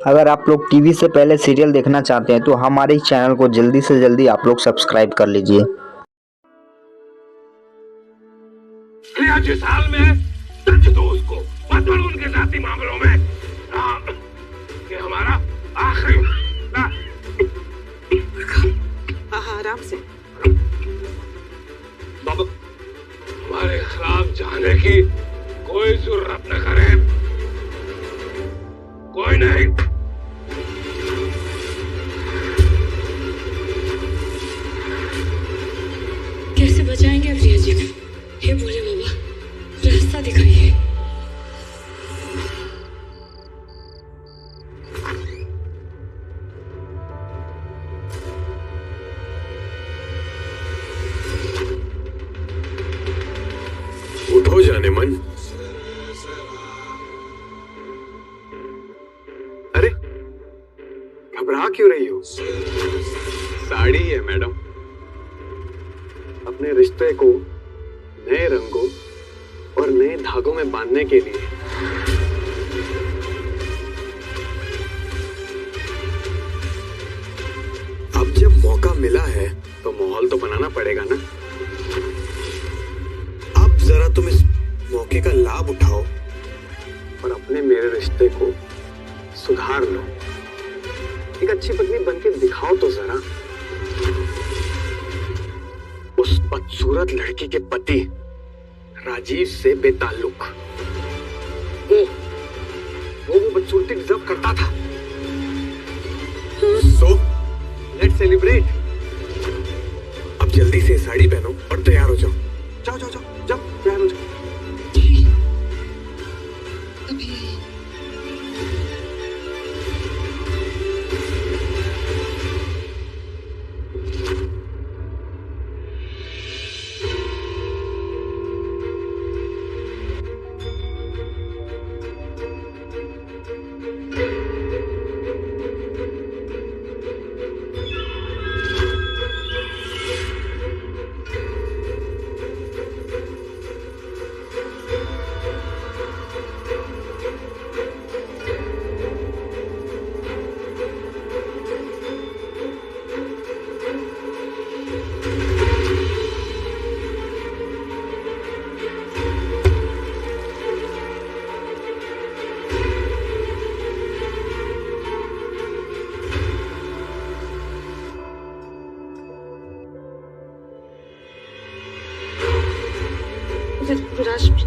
अगर आप लोग टीवी से पहले सीरियल देखना चाहते हैं तो हमारे इस चैनल को जल्दी से जल्दी आप लोग सब्सक्राइब कर लीजिए। आज साल में सच दो उसको, मत बढ़ो उनके जाति मामलों में। ये हमारा आखिरी आराम से। बाबू हमारे खिलाफ जाने की कोई जरूरत न करे, कोई नहीं। कैसे बचाएंगे अब रिया जी को? हे भोले बाबा, रास्ता दिखाइए। उठो जाने मन। अरे घबरा क्यों रही हो? साड़ी है मैडम, अपने रिश्ते को नए रंगों और नए धागों में बांधने के लिए। अब जब मौका मिला है तो माहौल तो बनाना पड़ेगा ना। अब जरा तुम इस मौके का लाभ उठाओ और अपने मेरे रिश्ते को सुधार लो। एक अच्छी पत्नी बनके दिखाओ तो जरा। उस बदसूरत लड़की के पति राजीव से बेताल्लुक वो बदसूरती डिजर्व करता था। So let's celebrate. अब जल्दी से साड़ी पहनो और तैयार हो जाओ। जाओ जाओ जाओ जाओ, तैयार हो जाओ।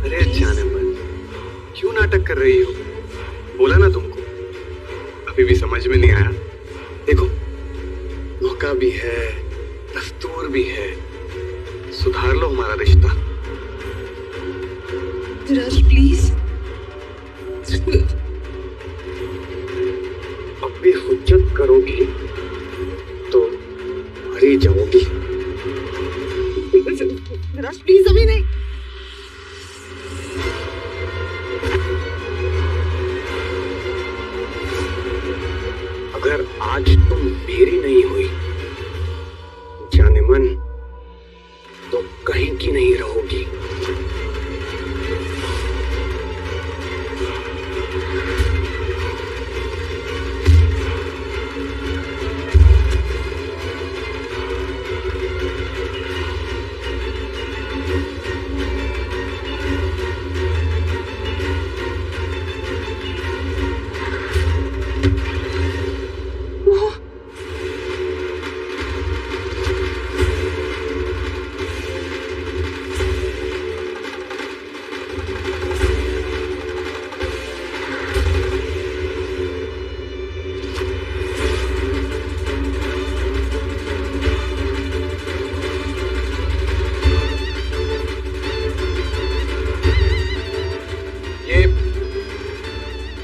अरे जाने मन, क्यों नाटक कर रही हो? बोला ना तुमको, अभी भी समझ में नहीं आया? देखो, मौका भी है, दस्तूर भी है, सुधार लो हमारा रिश्ता। विराज प्लीज। अब भी हुज्जत करोगी तो मरी जाओगी। विराज प्लीज, अभी नहीं। अगर आज तुम मेरी नहीं हुई जाने मन, तो कहीं की नहीं रहोगी।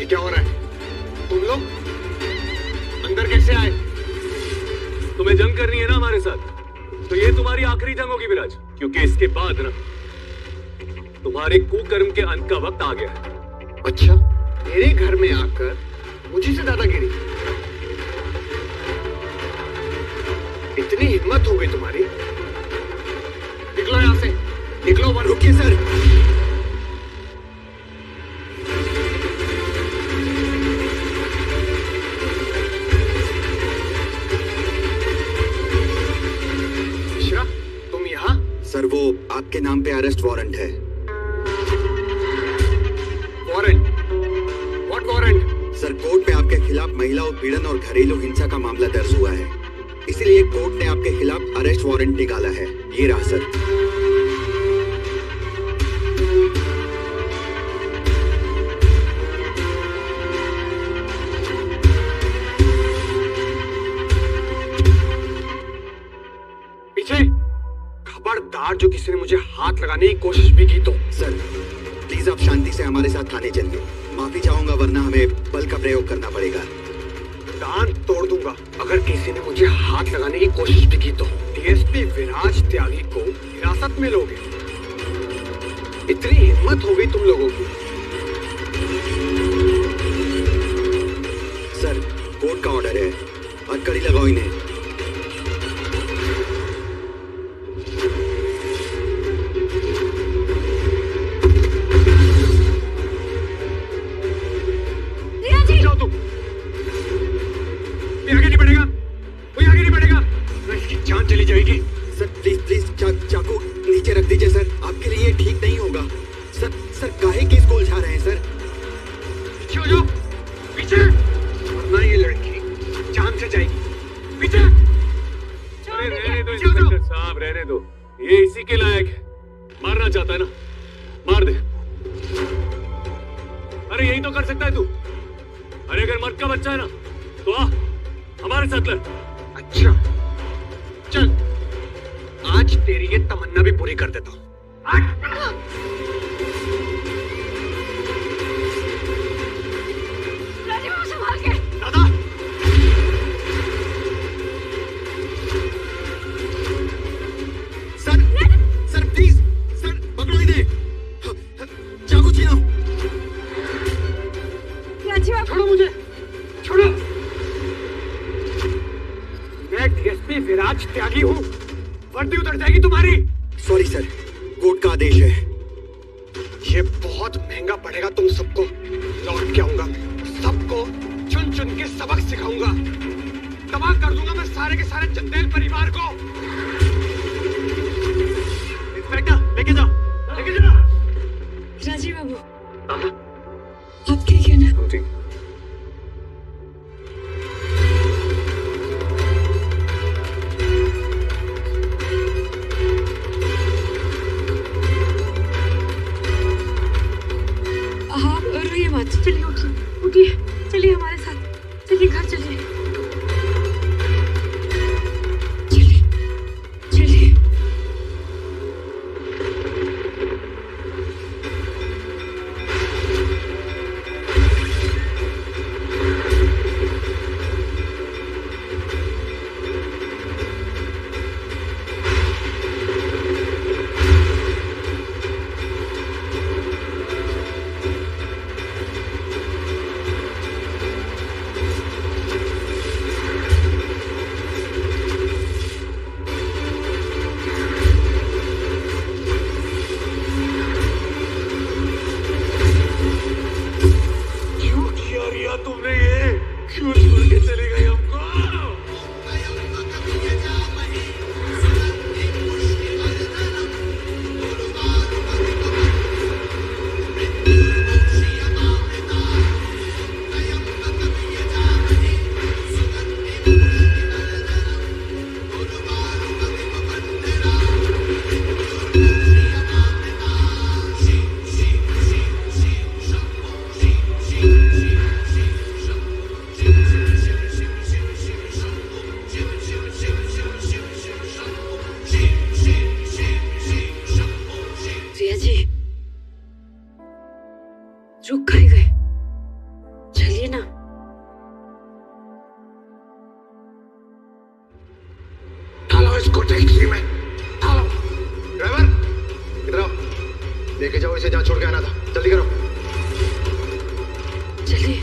क्या हो रहा है? तुम लोग अंदर कैसे आए? तुम्हें जंग करनी है ना हमारे साथ, तो ये तुम्हारी आखिरी जंग होगी विराज, क्योंकि इसके बाद ना तुम्हारे कुकर्म के अंत का वक्त आ गया है। अच्छा, मेरे घर में आकर मुझे से दादागिरी? इतनी हिम्मत हो गई तुम्हारी? निकलो यहां से, निकलो। रुकिए सर, सर वो आपके नाम पे अरेस्ट वारंट है। Warrant? What warrant? Sir court में आपके खिलाफ महिला उत्पीड़न और घरेलू हिंसा का मामला दर्ज हुआ है, इसीलिए कोर्ट ने आपके खिलाफ अरेस्ट वारंट निकाला है। ये रहा सर। पीछे खबरदार, जो किसी ने मुझे हाथ लगाने की कोशिश भी की तो। सर प्लीज आप शांति से हमारे साथ थाने चलिए। माफी चाहूंगा वरना हमें बल का प्रयोग करना पड़ेगा। दांत तोड़ दूंगा अगर किसी ने मुझे हाथ लगाने की कोशिश भी की तो। डीएसपी विराज त्यागी को हिरासत में लोगे? इतनी हिम्मत हो गई तुम लोगों की? सर कोर्ट का ऑर्डर है, हथकड़ी लगाओ इन्हें। चाकू नीचे रख दीजिए सर, आपके लिए ठीक नहीं होगा। सर काहे केस को उलझा रहे हैं सर? पीछे हो जाओ, पीछे, वरना ये लड़की जान से जाएगी। पीछे। अरे रहने दो इंस्पेक्टर साहब, रहने दो, ये इसी के लायक है। मारना चाहता है ना, मार दे। अरे यही तो कर सकता है तू। अरे अगर मर्द का बच्चा है ना तो आ हमारे साथ लड़। अच्छा चल, आज तेरी ये तमन्ना भी पूरी कर देता हूं। संभाल के। दादा सर प्लीज, सर पकड़ो इन्हें, चाकू छीनो। छोड़ो मुझे, छोड़ो। मैं डीएसपी विराज त्यागी हूं, वर्दी उतर जाएगी तुम्हारी। सॉरी सर, कोर्ट का आदेश है। ये बहुत महंगा पड़ेगा तुम सबको। लौट के आऊंगा, सबको चुन चुन के सबक सिखाऊंगा। तबाह कर दूंगा मैं सारे के सारे चंदेल परिवार को। इंस्पेक्टर लेके जाओ, लेके जाओ। राजीव बाबू, आप ठीक है ना? ठीक। आप रोइए मत, चलिए उठिए, उठिए, चलिए हमारे साथ, चलिए घर चलिए, चलिए चलिए। तुमने ये क्यों छोड़ के चली गई हमको? रुक खाए गए, चलिए ना। डालो इसको टैक्सी में, डालो। ड्राइवर इधर आओ, लेके जाओ इसे जहाँ छोड़ के आना था, जल्दी करो। चलिए।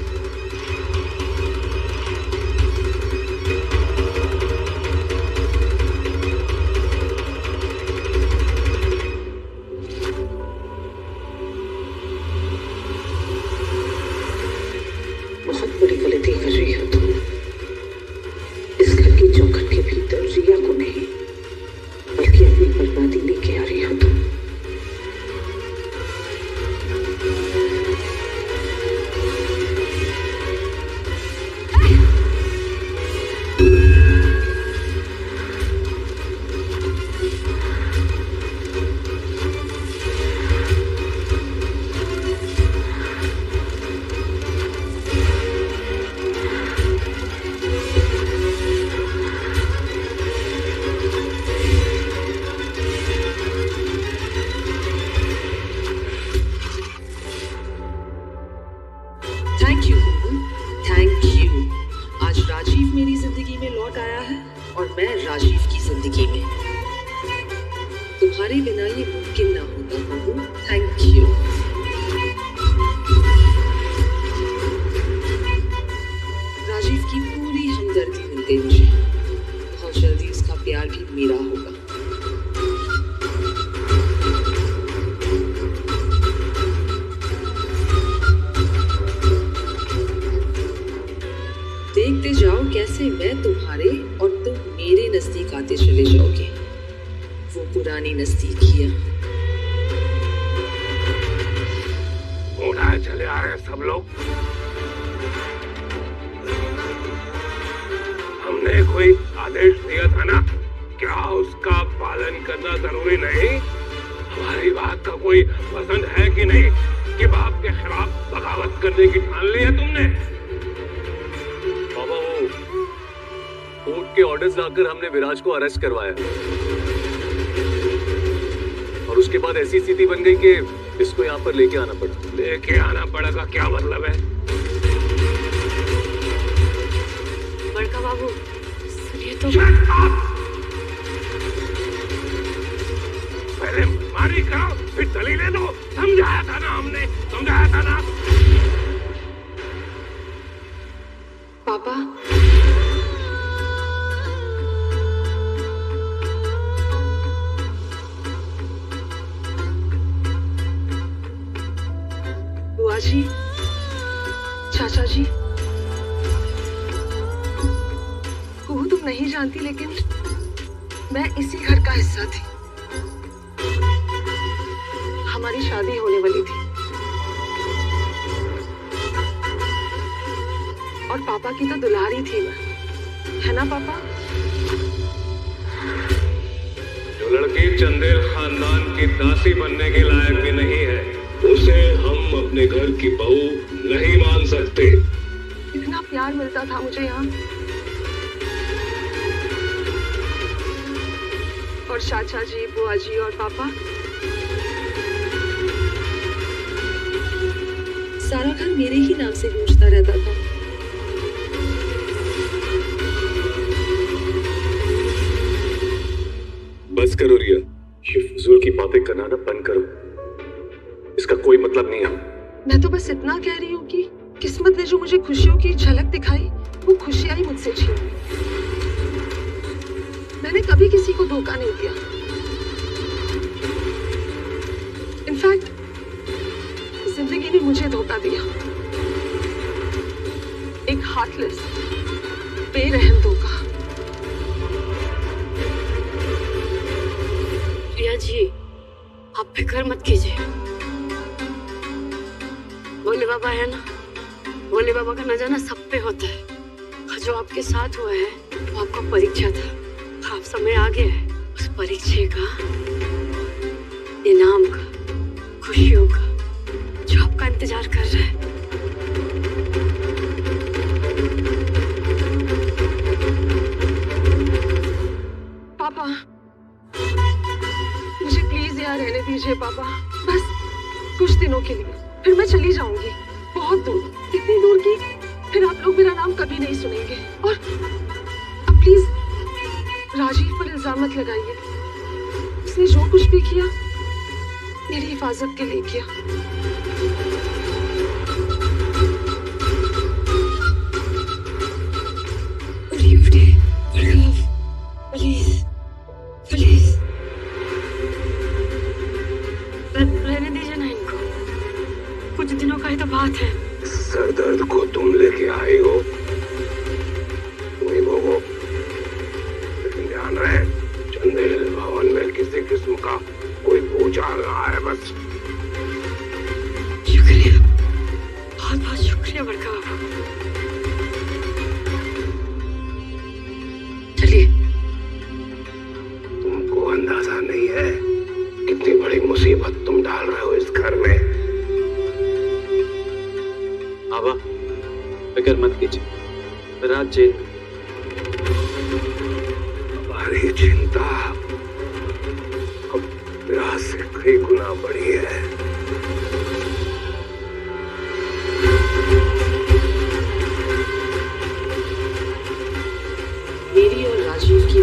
बहुत बड़ी गलती कर रही हो तुम। इस घर की चौखट के भीतर रिया को नहीं बल्कि अपनी बर्बादी लेके आ रही मैं राजीव की जिंदगी में। तुम्हारे बिना ये मुमकिन ना होता बहू। Thank you. राजीव की पूरी हमदर्दी मिलती मुझे। बहुत जल्दी उसका प्यार भी मेरा होगा। देखते जाओ कैसे मैं तुम्हारे और तुम मेरे नजदीक आते चले जाओगे। वो पुरानी नजदीकियां। उड़ाए चले आ रहे सब लोग। हमने कोई आदेश दिया था ना, क्या उसका पालन करना जरूरी नहीं? हमारी बात का कोई वजन है कि नहीं कि बाप के खिलाफ बगावत करने की ठान ली है तुमने? बाबा वो कोर्ट के ऑर्डर्स लाकर हमने विराज को अरेस्ट करवाया और उसके बाद ऐसी स्थिति बन गई कि इसको यहाँ पर लेके आना पड़ा। लेके आना पड़ा का क्या मतलब है? बड़का बाबू सुनिए तो। पहले मारी करो फिर दलीलें दो। समझाया था ना हमने, समझाया था ना। पापा बुआ जी, चाचा जी, कुहू तुम नहीं जानती लेकिन मैं इसी घर का हिस्सा थी। हमारी शादी होने वाली थी और पापा की तो दुल्हारी थी मैं, है ना पापा? जो लड़की चंदेल खानदान की दासी बनने के लायक भी नहीं है, उसे हम अपने घर की बहू नहीं मान सकते। इतना प्यार मिलता था मुझे यहाँ, और चाचा जी, बुआ जी और पापा, सारा घर मेरे ही नाम से गूंजता रहता था। बस करो रिया, ये फजूल की बातें करना ना बंद करो। इसका कोई मतलब नहीं है। मैं तो बस इतना कह रही हूँ कि किस्मत ने जो मुझे खुशियों की झलक दिखाई, वो खुशियां ही मुझसे छीन ली। मैंने कभी किसी को धोखा नहीं दिया। इनफैक्ट जिंदगी ने मुझे धोखा दिया, एक हार्टलेस, बेरहम धोखा। रिया जी आप फिक्र मत कीजिए। भोले बाबा है ना, भोले बाबा का नजारा सब पे होता है। और जो आपके साथ हुआ है वो आपका परीक्षा था। आप समय आ गया है उस परीक्षा का, इनाम का, खुशियों का, जो आपका इंतजार कर रहा है। पापा मुझे प्लीज यहाँ रहने दीजिए पापा, बस कुछ दिनों के लिए, फिर मैं चली जाऊंगी बहुत दूर, इतनी दूर की फिर आप लोग मेरा नाम कभी नहीं सुनेंगे। और अब प्लीज राजीव पर इल्जाम मत लगाइए। उसने जो कुछ भी किया मेरी हिफाजत के लिए किया। प्लीज प्लीज रहने दीजिए ना इनको, कुछ दिनों का ही तो बात है। सर दर्द को तुम लेके आई हो, तुम ही भोगो। लेकिन ध्यान रहे, चंदेल भवन में किसी किस्म का कोई भूचाल ना आए बस। शुक्रिया, बहुत बहुत शुक्रिया बड़का बाबू। चलिए। तुमको अंदाजा नहीं है कितनी बड़ी मुसीबत तुम डाल रहे हो इस घर में। बाबा फिक्र मत कीजिए, विराज जेल में। हमारी चिंता अब विराज से कई गुना बड़ी है। मेरी और राजीव की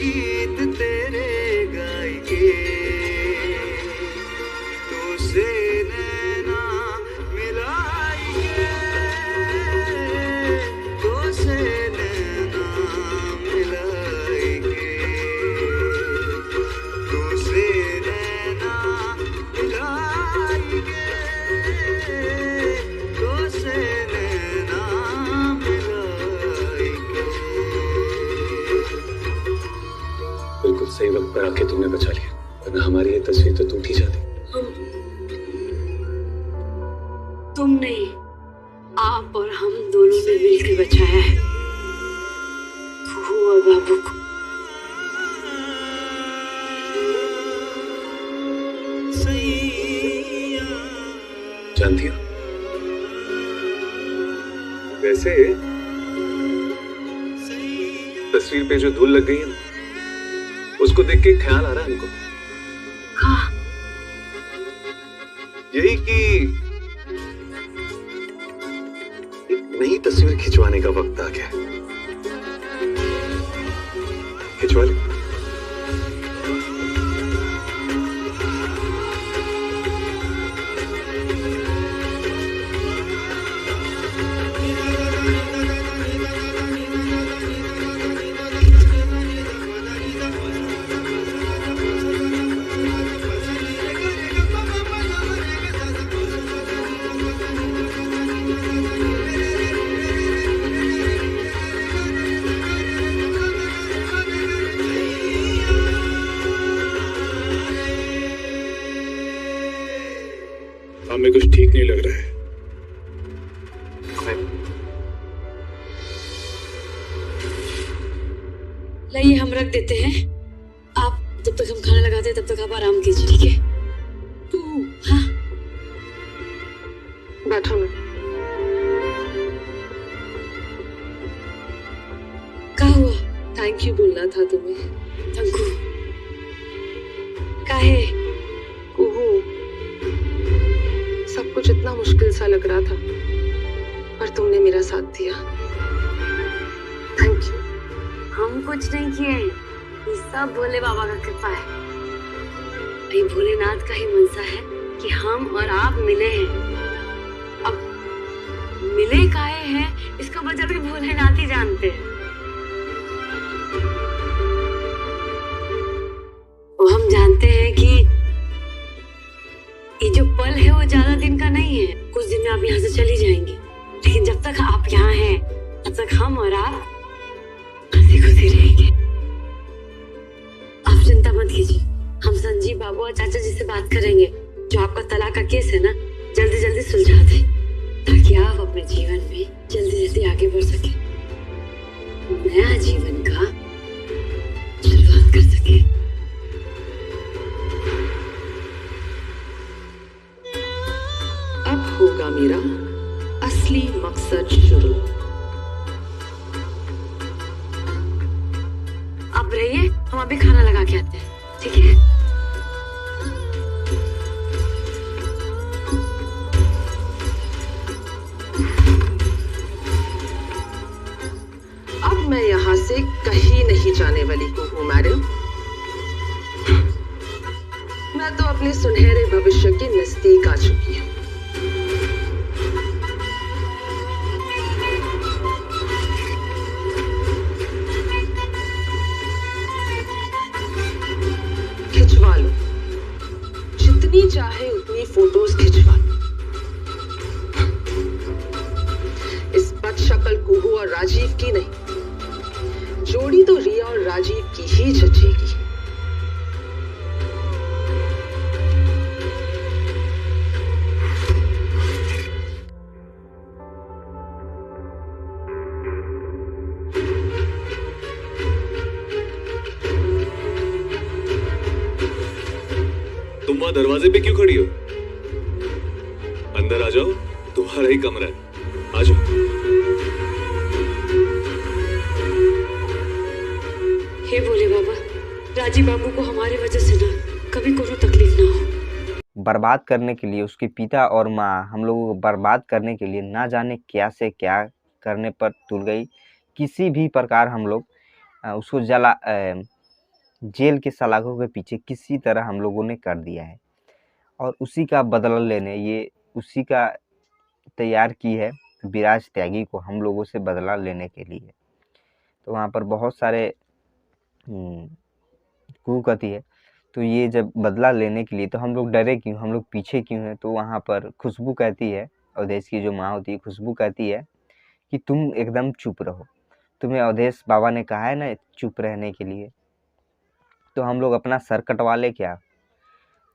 गीत तेरे गाएंगे तो से नैना मिलाएंगे तो से नैना मिलाएंगे तो से नैना मिलाएंगे तो से नैना मिलाएंगे। बिल्कुल सही वक्त पर आके तुमने बचा लिया, वरना हमारी ये तस्वीर तो टूट ही जाती। तुम नहीं, आप और हम दोनों ने मिलकर बचाया है कुहू और बाबू को। जानती हो, वैसे तस्वीर पे जो धूल लग गई है ना, उसको देख के ख्याल आ रहा है हमको। हाँ, यही कि एक नई तस्वीर खिंचवाने का वक्त आ गया है। खिंचवा ले। हमें कुछ ठीक नहीं लग रहा है। लाइए हम रख देते हैं, आप जब तक हम खाना लगाते हैं तब तक आप आराम कीजिए, ठीक है? तू हाँ बैठो ना। क्या हुआ? थैंक यू बोलना था तुम्हें। तंकू काहे? कुहू, सब कुछ इतना मुश्किल सा लग रहा था, पर तुमने मेरा साथ दिया। Thank you. हम कुछ नहीं किए, ये सब भोले बाबा का कृपा है। ये भोलेनाथ का ही मनसा है कि हम और आप मिले हैं। अब मिले काहे हैं इसका वजह भी भोलेनाथ ही जानते हैं। वो हम जानते हैं कि ये जो पल है वो ज्यादा दिन का नहीं है। कुछ दिन में आप यहाँ से चली जाएंगे, लेकिन जब तक आप यहाँ हैं तब तक हम और आप हंसी खुशी रहेंगे। आप चिंता मत कीजिए, हम संजीव बाबू और चाचा जी से बात करेंगे। जो आपका तलाक का केस है ना, जल्दी जल्दी सुलझा दें, ताकि आप अपने जीवन में जल्दी जल्दी आगे बढ़ सके, नया जीवन का शुरुआत कर सके। अब होगा मेरा असली मकसद शुरू। आप रहिए, हम अभी खाना लगा के आते हैं, ठीक है? अब मैं यहाँ से कहीं नहीं जाने वाली हूँ मैडम। मैं तो अपने सुनहरे भविष्य के नजदीक आ चुकी हूँ। खिंचवा लो, जितनी चाहे उतनी फोटोज खिंचवा लो। इस बदशक्ल कुहू और राजीव की नहीं, जोड़ी तो रिया और राजीव की ही जचेगी। तुम वहां दरवाजे पे क्यों खड़ी हो? अंदर आ जाओ, तुम्हारा ही कमरा है, आ जाओ। हे भोले बाबा, राजीव बाबू को हमारी वजह से ना कभी कोई तकलीफ ना हो। बर्बाद करने के लिए उसके पिता और माँ हम लोगों को बर्बाद करने के लिए ना जाने क्या से क्या करने पर तुल गई। किसी भी प्रकार हम लोग उसको जेल के सलाखों के पीछे किसी तरह हम लोगों ने कर दिया है और उसी का बदला लेने ये उसी का तैयार की है विराज त्यागी को हम लोगों से बदला लेने के लिए। तो वहाँ पर बहुत सारे कुकथी है। तो ये जब बदला लेने के लिए तो हम लोग डरे क्यों, हम लोग पीछे क्यों हैं? तो वहाँ पर खुशबू कहती है, अवधेश की जो माँ होती है खुशबू कहती है कि तुम एकदम चुप रहो, तुम्हें अवधेश बाबा ने कहा है ना चुप रहने के लिए, तो हम लोग अपना सर कटवा ले क्या?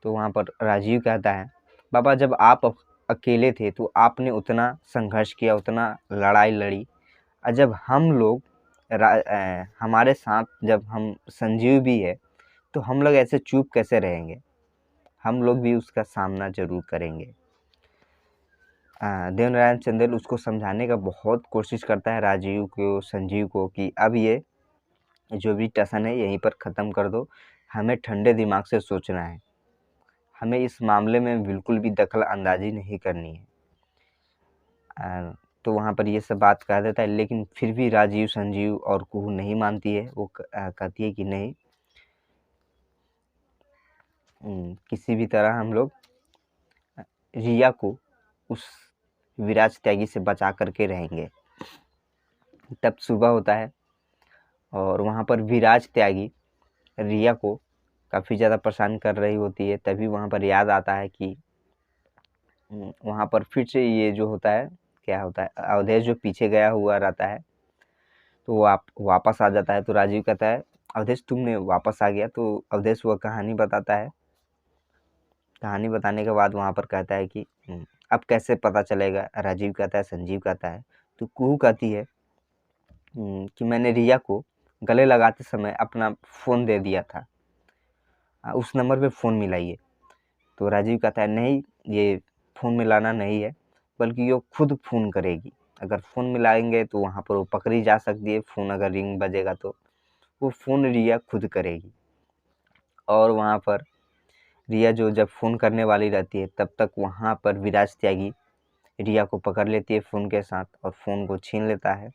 तो वहाँ पर राजीव कहता है बाबा जब आप अकेले थे तो आपने उतना संघर्ष किया, उतना लड़ाई लड़ी, और जब हम लोग हमारे साथ जब हम संजीव भी है तो हम लोग ऐसे चुप कैसे रहेंगे? हम लोग भी उसका सामना जरूर करेंगे। देवनारायण चंदेल उसको समझाने का बहुत कोशिश करता है राजीव को, संजीव को, कि अब ये जो भी टसन है यहीं पर ख़त्म कर दो, हमें ठंडे दिमाग से सोचना है, हमें इस मामले में बिल्कुल भी दखल अंदाजी नहीं करनी है। तो वहाँ पर ये सब बात कह देता है, लेकिन फिर भी राजीव, संजीव और कुहू नहीं मानती है। वो कहती है कि नहीं, किसी भी तरह हम लोग रिया को उस विराज त्यागी से बचा करके रहेंगे। तब सुबह होता है और वहाँ पर विराज त्यागी रिया को काफ़ी ज़्यादा परेशान कर रही होती है। तभी वहाँ पर याद आता है कि वहाँ पर फिर से ये जो होता है, क्या होता है, अवधेश जो पीछे गया हुआ रहता है तो वो वापस आ जाता है। तो राजीव कहता है अवधेश तुमने वापस आ गया। तो अवधेश वह कहानी बताता है। कहानी बताने के बाद वहाँ पर कहता है कि अब कैसे पता चलेगा? राजीव कहता है, संजीव कहता है। तो कुहू कहती है कि मैंने रिया को गले लगाते समय अपना फ़ोन दे दिया था, उस नंबर पे फ़ोन मिलाइए। तो राजीव कहता है नहीं, ये फ़ोन मिलाना नहीं है, बल्कि वो खुद फ़ोन करेगी। अगर फ़ोन मिलाएंगे तो वहाँ पर वो पकड़ी जा सकती है। फ़ोन अगर रिंग बजेगा तो वो फ़ोन रिया खुद करेगी। और वहाँ पर रिया जो जब फ़ोन करने वाली रहती है तब तक वहाँ पर विराज त्यागी रिया को पकड़ लेती है फ़ोन के साथ और फ़ोन को छीन लेता है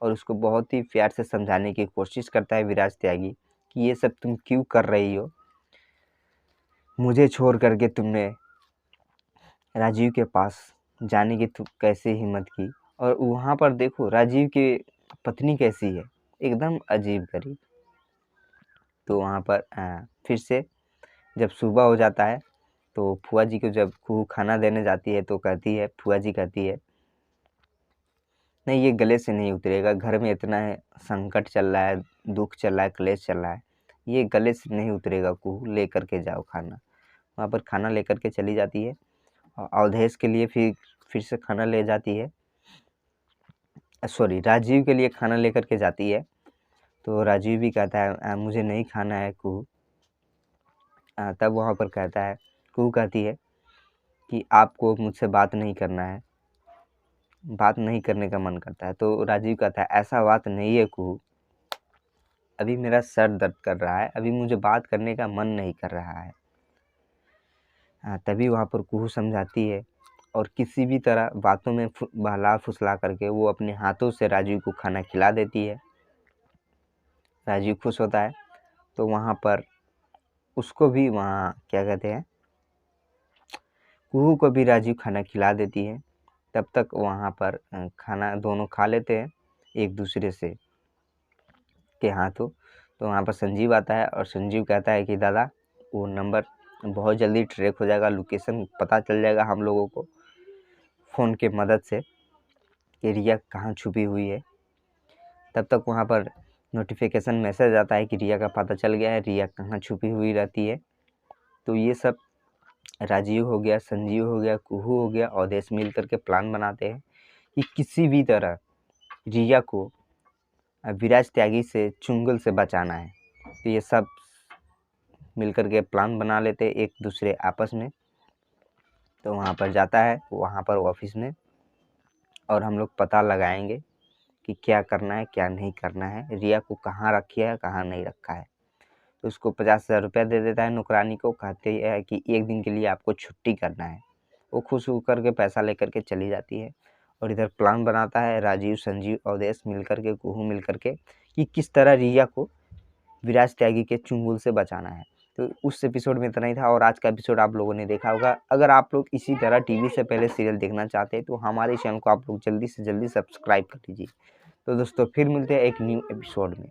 और उसको बहुत ही प्यार से समझाने की कोशिश करता है विराज त्यागी कि ये सब तुम क्यों कर रही हो, मुझे छोड़ करके तुमने राजीव के पास जाने की तुम कैसे हिम्मत की। और वहाँ पर देखो राजीव की पत्नी कैसी है, एकदम अजीब गरीब। तो वहाँ पर फिर से जब सुबह हो जाता है तो फुआ जी को जब कुहू खाना देने जाती है तो कहती है, फुआ जी कहती है नहीं, ये गले से नहीं उतरेगा, घर में इतना है संकट चल रहा है, दुख चल रहा है, क्लेश चल रहा है, ये गले से नहीं उतरेगा कुहू, ले करके जाओ खाना। वहाँ पर खाना लेकर के चली जाती है और अवधेश के लिए फिर से खाना ले जाती है, सॉरी राजीव के लिए खाना लेकर के जाती है। तो राजीव भी कहता है मुझे नहीं खाना है कुहू। तब वहाँ पर कहता है, कुहू कहती है कि आपको मुझसे बात नहीं करना है, बात नहीं करने का मन करता है। तो राजीव कहता है ऐसा बात नहीं है कुहू, अभी मेरा सर दर्द कर रहा है, अभी मुझे बात करने का मन नहीं कर रहा है। तभी वहाँ पर कुहू समझाती है और किसी भी तरह बातों में बहला फुसला करके वो अपने हाथों से राजीव को खाना खिला देती है। राजीव खुश होता है। तो वहाँ पर उसको भी वहाँ क्या कहते हैं, कुहू को भी राजीव खाना खिला देती है। तब तक वहाँ पर खाना दोनों खा लेते हैं एक दूसरे से के हाथों। तो वहाँ पर संजीव आता है और संजीव कहता है कि दादा वो नंबर बहुत जल्दी ट्रैक हो जाएगा, लोकेशन पता चल जाएगा हम लोगों को फ़ोन के मदद से कि रिया कहाँ छुपी हुई है। तब तक वहाँ पर नोटिफिकेशन मैसेज आता है कि रिया का पता चल गया है, रिया कहाँ छुपी हुई रहती है। तो ये सब राजीव हो गया, संजीव हो गया, कुहू हो गया, अवधेश मिल करके प्लान बनाते हैं कि किसी भी तरह रिया को विराज त्यागी से चुंगल से बचाना है। तो ये सब मिलकर के प्लान बना लेते एक दूसरे आपस में। तो वहाँ पर जाता है, वहाँ पर ऑफिस में, और हम लोग पता लगाएंगे कि क्या करना है क्या नहीं करना है, रिया को कहाँ रखिए है कहाँ नहीं रखा है। तो उसको 50,000 रुपया दे देता है नौकरानी को, कहते हैं कि एक दिन के लिए आपको छुट्टी करना है। वो खुश होकर के पैसा लेकर के चली जाती है। और इधर प्लान बनाता है राजीव, संजीव, अवधेश मिल कर के, कुहू मिल कर के कि किस तरह रिया को विराज त्यागी के चुंगल से बचाना है। तो उस एपिसोड में इतना ही था और आज का एपिसोड आप लोगों ने देखा होगा। अगर आप लोग इसी तरह टीवी से पहले सीरियल देखना चाहते हैं तो हमारे चैनल को आप लोग जल्दी से जल्दी सब्सक्राइब कर लीजिए। तो दोस्तों फिर मिलते हैं एक न्यू एपिसोड में।